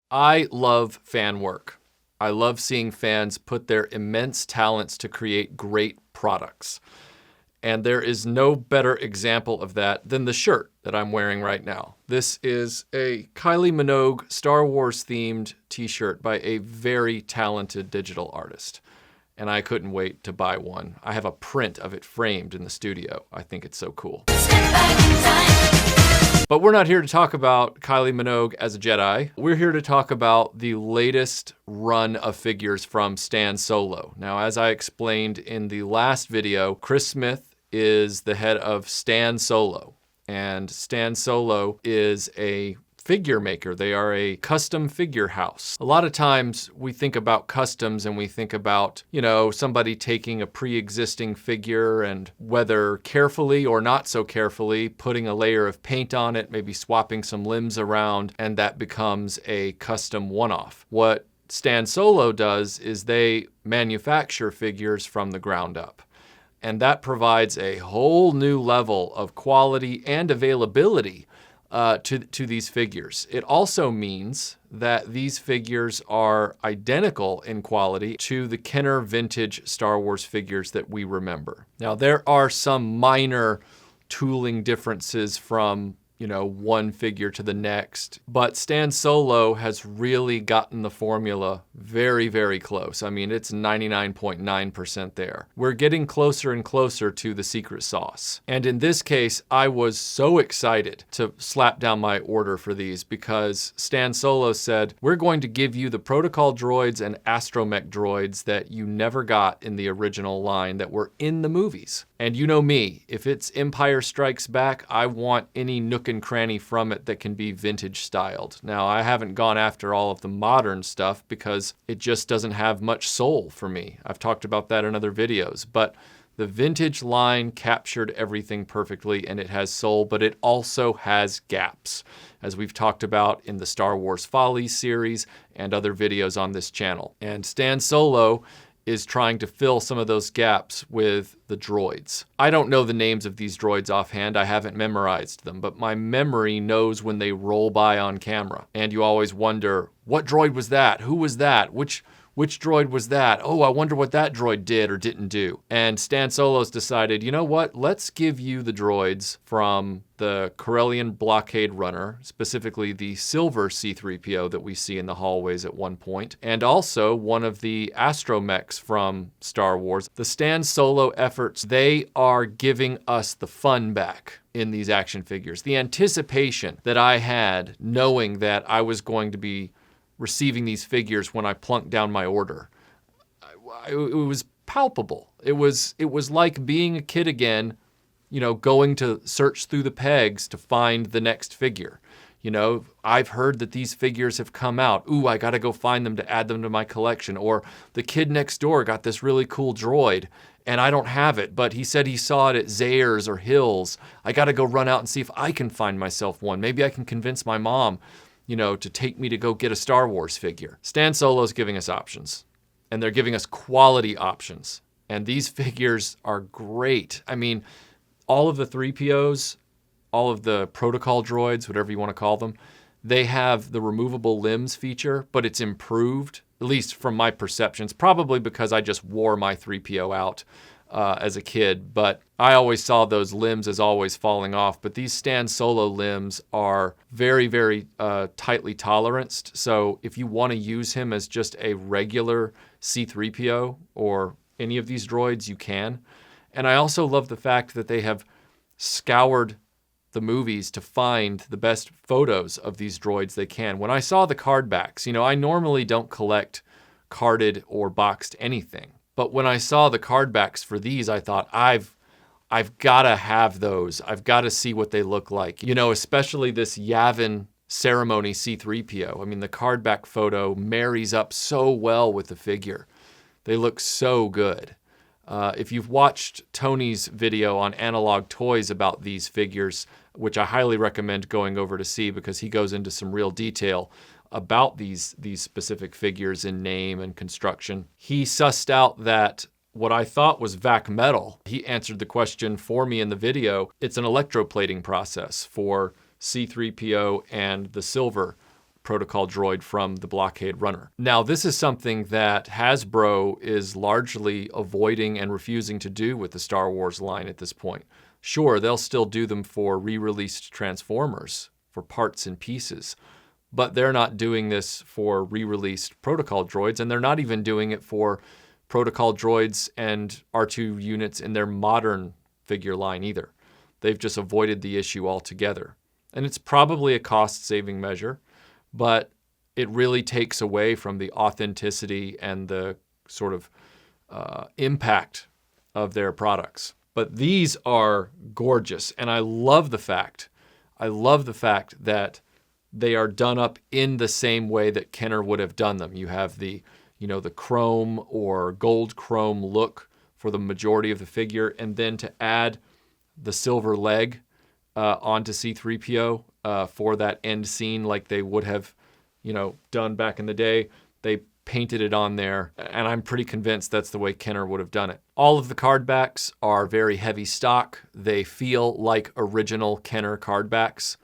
I love fan work. I love seeing fans put their immense talents to create great products. And there is no better example of that than the shirt that I'm wearing right now. This is a Kylie Minogue Star Wars themed t-shirt by a very talented digital artist. And I couldn't wait to buy one. I have a print of it framed in the studio. I think it's so cool. But we're not here to talk about Kylie Minogue as a Jedi. We're here to talk about the latest run of figures from Stan Solo. Now, as I explained in the last video, Chris Smith is the head of Stan Solo. And Stan Solo is a figure maker. They are a custom figure house. A lot of times we think about customs and we think about, somebody taking a pre-existing figure and whether carefully or not so carefully putting a layer of paint on it, maybe swapping some limbs around, and that becomes a custom one-off. What Stan Solo does is they manufacture figures from the ground up. And that provides a whole new level of quality and availability to these figures. It also means that these figures are identical in quality to the Kenner vintage Star Wars figures that we remember. Now, there are some minor tooling differences from one figure to the next. But Stan Solo has really gotten the formula very, very close. I mean, it's 99.9% there. We're getting closer and closer to the secret sauce. And in this case, I was so excited to slap down my order for these because Stan Solo said, we're going to give you the protocol droids and astromech droids that you never got in the original line that were in the movies. And you know me, if it's Empire Strikes Back, I want any nook and cranny from it that can be vintage styled. Now, I haven't gone after all of the modern stuff because it just doesn't have much soul for me. I've talked about that in other videos, but the vintage line captured everything perfectly and it has soul, but it also has gaps, as we've talked about in the Star Wars Follies series and other videos on this channel. And Stan Solo is trying to fill some of those gaps with the droids. I don't know the names of these droids offhand. I haven't memorized them, but my memory knows when they roll by on camera. And you always wonder, what droid was that? Who was that? Which droid was that? Oh, I wonder what that droid did or didn't do. And Stan Solo's decided, you know what? Let's give you the droids from the Corellian blockade runner, specifically the silver C-3PO that we see in the hallways at one point, and also one of the astromechs from Star Wars. The Stan Solo efforts, they are giving us the fun back in these action figures. The anticipation that I had knowing that I was going to be receiving these figures when I plunked down my order, it was palpable. It was like being a kid again, going to search through the pegs to find the next figure. I've heard that these figures have come out. Ooh, I got to go find them to add them to my collection. Or the kid next door got this really cool droid and I don't have it, but he said he saw it at Zayre's or Hills. I got to go run out and see if I can find myself one. Maybe I can convince my mom to take me to go get a Star Wars figure. Stan Solo's giving us options, and they're giving us quality options. And these figures are great. I mean, all of the 3POs, all of the protocol droids, whatever you want to call them, they have the removable limbs feature, but it's improved, at least from my perceptions, probably because I just wore my 3PO out as a kid, but I always saw those limbs as always falling off. But these Stan Solo limbs are very, very tightly toleranced. So if you want to use him as just a regular C-3PO or any of these droids, you can. And I also love the fact that they have scoured the movies to find the best photos of these droids they can. When I saw the card backs, I normally don't collect carded or boxed anything. But when I saw the card backs for these, I thought, I've got to have those. I've got to see what they look like. Especially this Yavin ceremony C-3PO. I mean, the card back photo marries up so well with the figure. They look so good. If you've watched Tony's video on Analog Toys about these figures, which I highly recommend going over to see because he goes into some real detail about these specific figures in name and construction. He sussed out that what I thought was vac metal. He answered the question for me in the video. It's an electroplating process for C-3PO and the silver protocol droid from the blockade runner. Now, this is something that Hasbro is largely avoiding and refusing to do with the Star Wars line at this point. Sure, they'll still do them for re-released Transformers, for parts and pieces, but they're not doing this for re-released protocol droids, and they're not even doing it for protocol droids and R2 units in their modern figure line either. They've just avoided the issue altogether. And it's probably a cost-saving measure, but it really takes away from the authenticity and the sort of impact of their products. But these are gorgeous, and I love the fact that they are done up in the same way that Kenner would have done them. You have the chrome or gold chrome look for the majority of the figure, and then to add the silver leg onto C-3PO for that end scene like they would have, done back in the day. They painted it on there, and I'm pretty convinced that's the way Kenner would have done it. All of the card backs are very heavy stock. They feel like original Kenner card backs,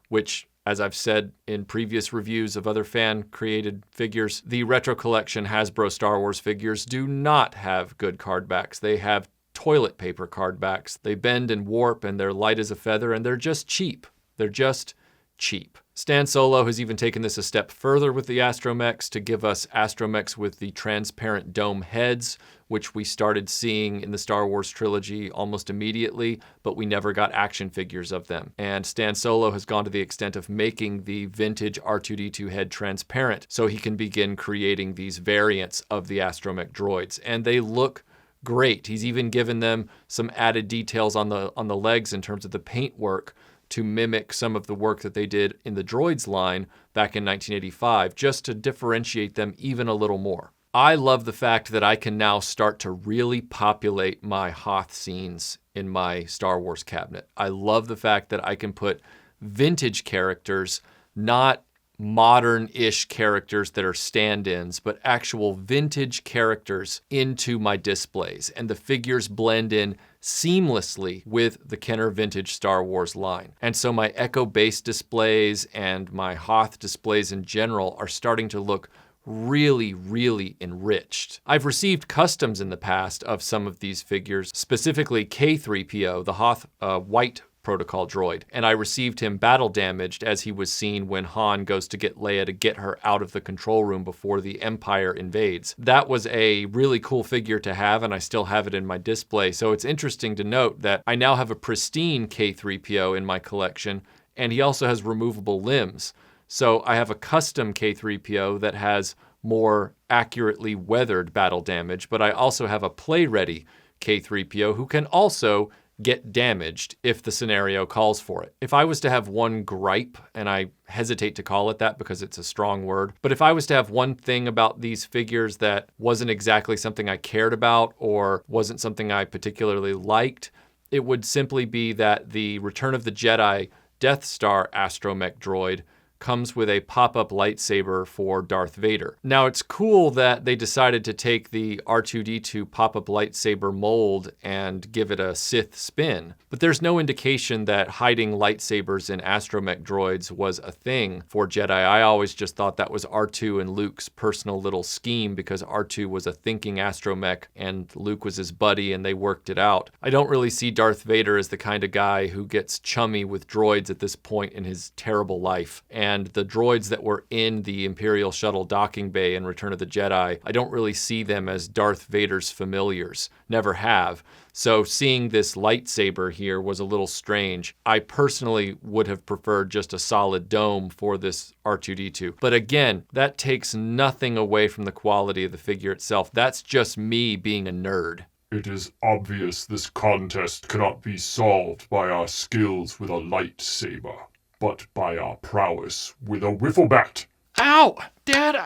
which, as I've said in previous reviews of other fan-created figures, the Retro Collection Hasbro Star Wars figures do not have good card backs. They have toilet paper card backs. They bend and warp, and they're light as a feather, and they're just cheap. They're just cheap. Stan Solo has even taken this a step further with the Astromechs to give us Astromechs with the transparent dome heads, which we started seeing in the Star Wars trilogy almost immediately, but we never got action figures of them. And Stan Solo has gone to the extent of making the vintage R2-D2 head transparent so he can begin creating these variants of the Astromech droids. And they look great. He's even given them some added details on the legs in terms of the paintwork to mimic some of the work that they did in the Droids line back in 1985, just to differentiate them even a little more. I love the fact that I can now start to really populate my Hoth scenes in my Star Wars cabinet. I love the fact that I can put vintage characters, not modern-ish characters that are stand-ins, but actual vintage characters into my displays. And the figures blend in seamlessly with the Kenner Vintage Star Wars line. And so my Echo Base displays and my Hoth displays in general are starting to look really, really enriched. I've received customs in the past of some of these figures, specifically K-3PO, the Hoth white protocol droid, and I received him battle damaged as he was seen when Han goes to get Leia to get her out of the control room before the Empire invades. That was a really cool figure to have, and I still have it in my display. So it's interesting to note that I now have a pristine K-3PO in my collection, and he also has removable limbs. So I have a custom K-3PO that has more accurately weathered battle damage, but I also have a play-ready K-3PO who can also get damaged if the scenario calls for it. If I was to have one gripe, and I hesitate to call it that because it's a strong word, but if I was to have one thing about these figures that wasn't exactly something I cared about or wasn't something I particularly liked, it would simply be that the Return of the Jedi Death Star Astromech droid comes with a pop-up lightsaber for Darth Vader. Now, it's cool that they decided to take the R2-D2 pop-up lightsaber mold and give it a Sith spin, but there's no indication that hiding lightsabers in astromech droids was a thing for Jedi. I always just thought that was R2 and Luke's personal little scheme because R2 was a thinking astromech and Luke was his buddy and they worked it out. I don't really see Darth Vader as the kind of guy who gets chummy with droids at this point in his terrible life. And the droids that were in the Imperial Shuttle docking bay in Return of the Jedi, I don't really see them as Darth Vader's familiars. Never have. So seeing this lightsaber here was a little strange. I personally would have preferred just a solid dome for this R2-D2. But again, that takes nothing away from the quality of the figure itself. That's just me being a nerd. It is obvious this contest cannot be solved by our skills with a lightsaber, but by our prowess with a wiffle bat. Ow! Dad,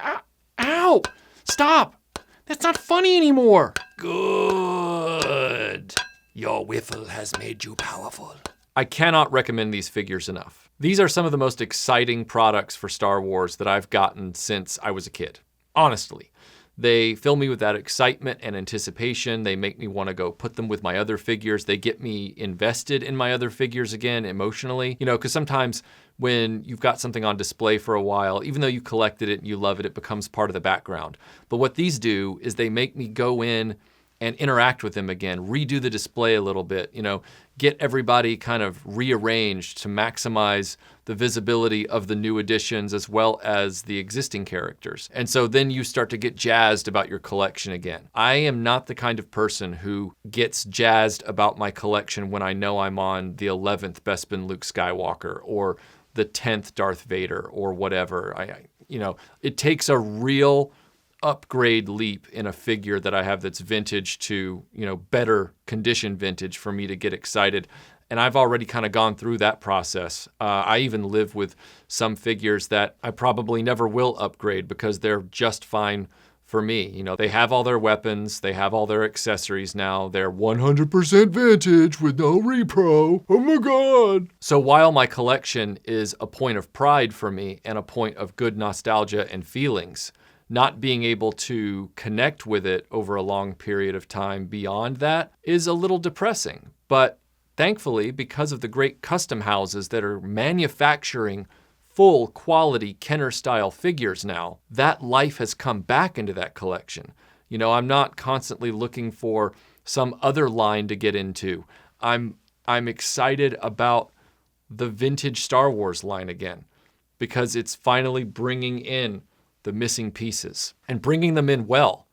ow! Stop! That's not funny anymore. Good. Your wiffle has made you powerful. I cannot recommend these figures enough. These are some of the most exciting products for Star Wars that I've gotten since I was a kid. Honestly. They fill me with that excitement and anticipation. They make me want to go put them with my other figures. They get me invested in my other figures again emotionally. You know, because sometimes when you've got something on display for a while, even though you collected it and you love it, it becomes part of the background. But what these do is they make me go in and interact with them again, redo the display a little bit, you know, get everybody kind of rearranged to maximize the visibility of the new additions as well as the existing characters. And so then you start to get jazzed about your collection again. I am not the kind of person who gets jazzed about my collection when I know I'm on the 11th Bespin Luke Skywalker or the 10th Darth Vader or whatever. You know, it takes a real upgrade leap in a figure that I have that's vintage to, you know, better condition vintage for me to get excited. And I've already kind of gone through that process. I even live with some figures that I probably never will upgrade because they're just fine for me. You know, they have all their weapons, they have all their accessories now. They're 100% vintage with no repro. Oh my God. So while my collection is a point of pride for me and a point of good nostalgia and feelings, not being able to connect with it over a long period of time beyond that is a little depressing. But thankfully, because of the great custom houses that are manufacturing full quality Kenner-style figures now, that life has come back into that collection. You know, I'm not constantly looking for some other line to get into. I'm excited about the vintage Star Wars line again because it's finally bringing in the missing pieces and bringing them in well.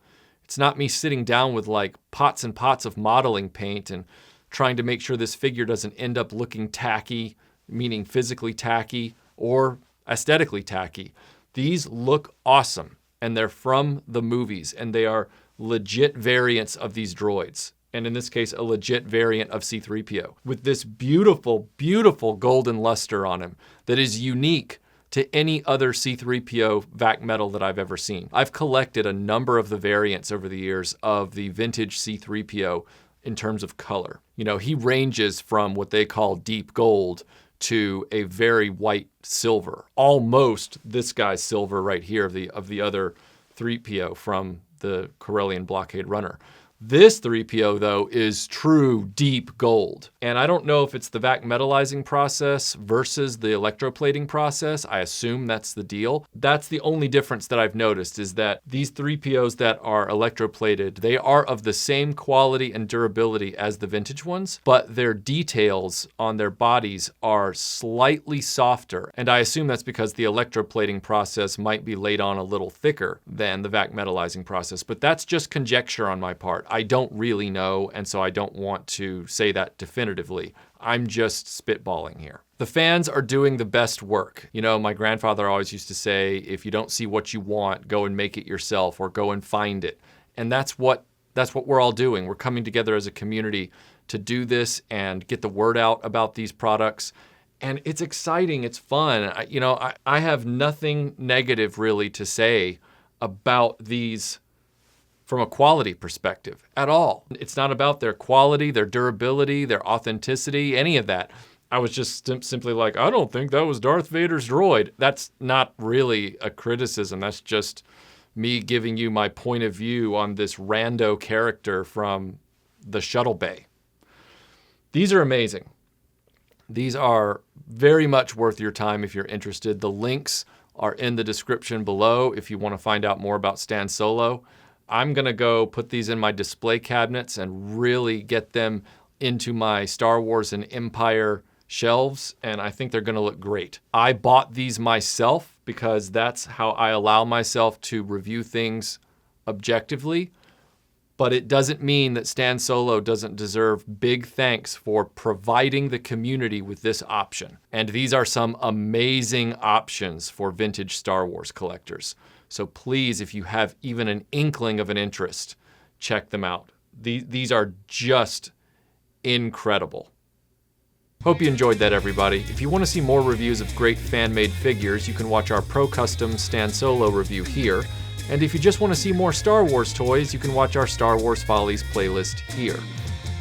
It's not me sitting down with like pots and pots of modeling paint and trying to make sure this figure doesn't end up looking tacky, meaning physically tacky or aesthetically tacky. These look awesome and they're from the movies and they are legit variants of these droids. And in this case, a legit variant of C-3PO with this beautiful, beautiful golden luster on him that is unique to any other C-3PO vac metal that I've ever seen. I've collected a number of the variants over the years of the vintage C-3PO in terms of color. You know, he ranges from what they call deep gold to a very white silver, almost this guy's silver right here of the other 3PO from the Corellian Blockade Runner. This 3PO, though, is true deep gold. And I don't know if it's the vac metallizing process versus the electroplating process. I assume that's the deal. That's the only difference that I've noticed is that these 3POs that are electroplated, they are of the same quality and durability as the vintage ones, but their details on their bodies are slightly softer. And I assume that's because the electroplating process might be laid on a little thicker than the vac metallizing process. But that's just conjecture on my part. I don't really know, and so I don't want to say that definitively. I'm just spitballing here. The fans are doing the best work. You know, my grandfather always used to say, if you don't see what you want, go and make it yourself or go and find it. And that's what we're all doing. We're coming together as a community to do this and get the word out about these products. And it's exciting, it's fun. I have nothing negative really to say about these from a quality perspective at all. It's not about their quality, their durability, their authenticity, any of that. I was just simply like, I don't think that was Darth Vader's droid. That's not really a criticism. That's just me giving you my point of view on this rando character from the shuttle bay. These are amazing. These are very much worth your time if you're interested. The links are in the description below if you want to find out more about Stan Solo. I'm going to go put these in my display cabinets and really get them into my Star Wars and Empire shelves, and I think they're going to look great. I bought these myself because that's how I allow myself to review things objectively, but it doesn't mean that Stan Solo doesn't deserve big thanks for providing the community with this option. And these are some amazing options for vintage Star Wars collectors. So please, if you have even an inkling of an interest, check them out. These are just incredible. Hope you enjoyed that, everybody. If you want to see more reviews of great fan-made figures, you can watch our Pro Custom Stan Solo review here. And if you just want to see more Star Wars toys, you can watch our Star Wars Follies playlist here.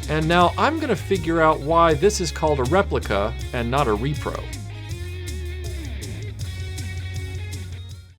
And now I'm going to figure out why this is called a replica and not a repro.